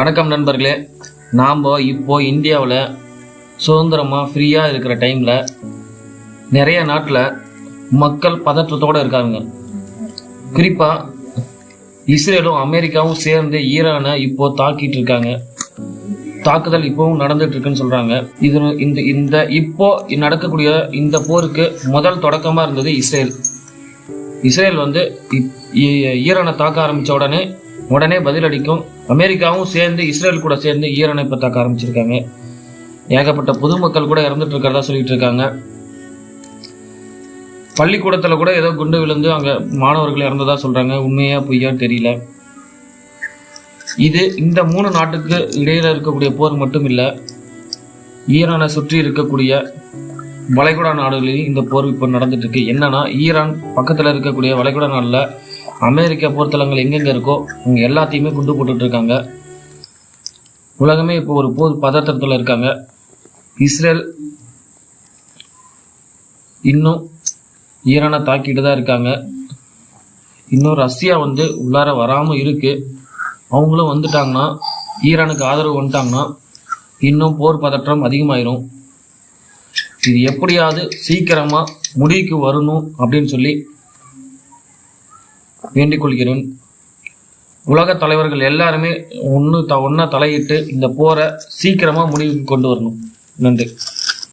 வணக்கம் நண்பர்களே. நாம் இப்போ இந்தியாவில் சுதந்திரமாக ஃப்ரீயாக இருக்கிற டைமில் நிறைய நாட்டில் மக்கள் பதற்றத்தோடு இருக்காங்க. குறிப்பாக இஸ்ரேலும் அமெரிக்காவும் சேர்ந்து ஈரானை இப்போ தாக்கிட்டு இருக்காங்க. தாக்குதல் இப்போவும் நடந்துட்டு இருக்குன்னு சொல்கிறாங்க. இந்த இப்போ நடக்கக்கூடிய இந்த போருக்கு முதல் தொடக்கமாக இருந்தது இஸ்ரேல் வந்து ஈரானை தாக்க ஆரம்பித்த உடனே பதிலளிக்கும். அமெரிக்காவும் சேர்ந்து இஸ்ரேல் கூட சேர்ந்து ஈரானை இப்போ தாக்க ஆரம்பிச்சிருக்காங்க. ஏகப்பட்ட பொதுமக்கள் கூட இறந்துட்டு இருக்கிறதா சொல்லிட்டு இருக்காங்க. பள்ளிக்கூடத்தில் கூட ஏதோ குண்டு விழுந்து அங்கே மாணவர்கள் இறந்ததா சொல்றாங்க. உண்மையா பொய்யா தெரியல. இந்த 3 நாட்டுக்கு இடையில இருக்கக்கூடிய போர் மட்டும் இல்லை, ஈரானை சுற்றி இருக்கக்கூடிய வளைகுடா நாடுகளில் இந்த போர் இப்போ நடந்துட்டு இருக்கு. என்னன்னா, ஈரான் பக்கத்தில் இருக்கக்கூடிய வளைகுடா நாட்டில் அமெரிக்க போர்த்தலங்கள் எங்கெங்க இருக்கோ அவங்க எல்லாத்தையுமே குண்டு போட்டுட்டு இருக்காங்க. உலகமே இப்போ ஒரு போர் பதற்றத்தில் இருக்காங்க. இஸ்ரேல் இன்னும் ஈரானை தாக்கிட்டு தான் இருக்காங்க. இன்னும் ரஷ்யா உள்ளார வராமல் இருக்கு. அவங்களும் வந்துட்டாங்கன்னா, ஈரானுக்கு ஆதரவு வந்துட்டாங்கன்னா இன்னும் போர் பதற்றம் அதிகமாயிரும். இது எப்படியாவது சீக்கிரமா முடிவுக்கு வரணும் அப்படின்னு சொல்லி வேண்டிக் கொள்கிறேன். உலக தலைவர்கள் எல்லாருமே ஒன்னா தலையிட்டு இந்த போரை சீக்கிரமா முடிவுக்கு கொண்டு வரணும். நன்றி.